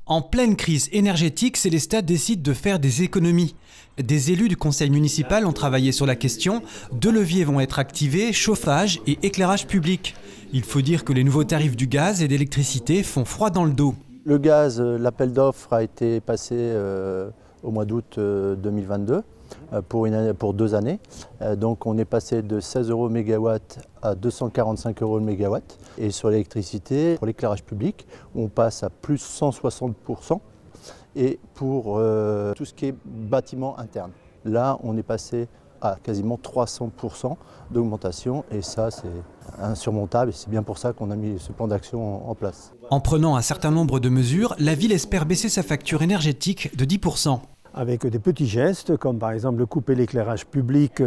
En pleine crise énergétique, Célestat décide de faire des économies. Des élus du conseil municipal ont travaillé sur la question. 2 leviers vont être activés, chauffage et éclairage public. Il faut dire que les nouveaux tarifs du gaz et d'électricité font froid dans le dos. Le gaz, l'appel d'offres a été passé au mois d'août 2022 pour 2 années. Donc on est passé de 16 € le mégawatt à 245 € le mégawatt. Et sur l'électricité, pour l'éclairage public, on passe à plus 160%. Et pour tout ce qui est bâtiment interne, là on est passé à quasiment 300% d'augmentation et ça c'est insurmontable et c'est bien pour ça qu'on a mis ce plan d'action en place. En prenant un certain nombre de mesures, la ville espère baisser sa facture énergétique de 10%. Avec des petits gestes, comme par exemple couper l'éclairage public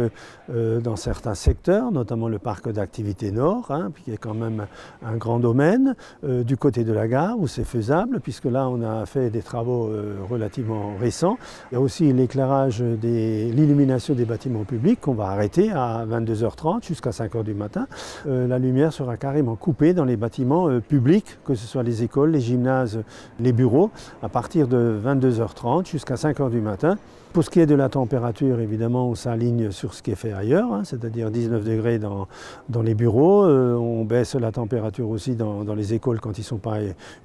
dans certains secteurs, notamment le parc d'activité nord, qui est quand même un grand domaine, du côté de la gare où c'est faisable, puisque là on a fait des travaux relativement récents. Il y a aussi l'éclairage l'illumination des bâtiments publics qu'on va arrêter à 22h30 jusqu'à 5h du matin. La lumière sera carrément coupée dans les bâtiments publics, que ce soit les écoles, les gymnases, les bureaux, à partir de 22h30 jusqu'à 5h du matin. Pour ce qui est de la température, évidemment, on s'aligne sur ce qui est fait ailleurs, c'est-à-dire 19 degrés dans les bureaux. On baisse la température aussi dans les écoles quand ils ne sont pas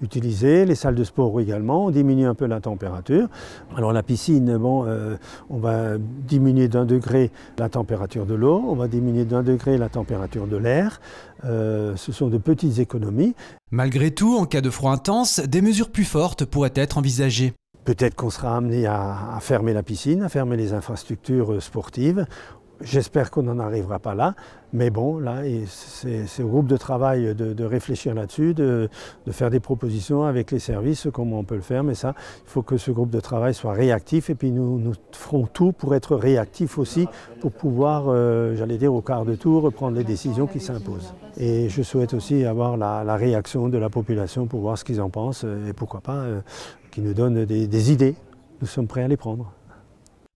utilisés. Les salles de sport également, on diminue un peu la température. Alors la piscine, on va diminuer d'1 degré la température de l'eau, on va diminuer d'1 degré la température de l'air. Ce sont de petites économies. Malgré tout, en cas de froid intense, des mesures plus fortes pourraient être envisagées. Peut-être qu'on sera amené à fermer la piscine, à fermer les infrastructures sportives. J'espère qu'on n'en arrivera pas là, mais bon, là, c'est au groupe de travail de réfléchir là-dessus, de faire des propositions avec les services, comment on peut le faire, mais ça, il faut que ce groupe de travail soit réactif, et puis nous ferons tout pour être réactifs aussi, pour pouvoir, j'allais dire, au quart de tour, prendre les décisions qui s'imposent. Et je souhaite aussi avoir la réaction de la population pour voir ce qu'ils en pensent, et pourquoi pas, qu'ils nous donnent des idées. Nous sommes prêts à les prendre.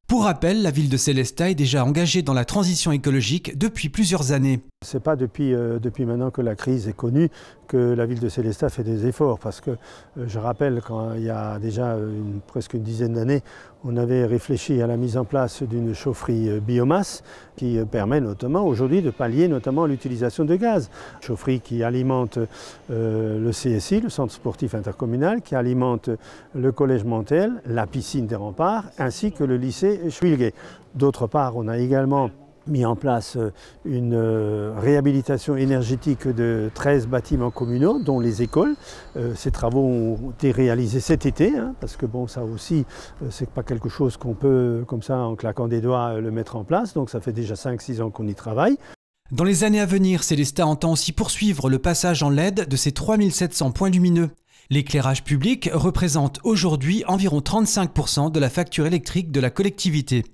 Pour rappel, la ville de Célestat est déjà engagée dans la transition écologique depuis plusieurs années. Ce n'est pas depuis maintenant que la crise est connue que la ville de Célestat fait des efforts, parce que je rappelle quand il y a déjà presque une dizaine d'années, on avait réfléchi à la mise en place d'une chaufferie biomasse qui permet notamment aujourd'hui de pallier notamment l'utilisation de gaz. Chaufferie qui alimente le CSI, le centre sportif intercommunal, qui alimente le collège Montel, la piscine des Remparts, ainsi que le lycée Schwilgé. D'autre part, on a également mis en place une réhabilitation énergétique de 13 bâtiments communaux, dont les écoles. Ces travaux ont été réalisés cet été, parce que bon, ça aussi, c'est pas quelque chose qu'on peut, comme ça, en claquant des doigts, le mettre en place. Donc ça fait déjà 5-6 ans qu'on y travaille. Dans les années à venir, Célestat entend aussi poursuivre le passage en LED de ses 3700 points lumineux. L'éclairage public représente aujourd'hui environ 35% de la facture électrique de la collectivité.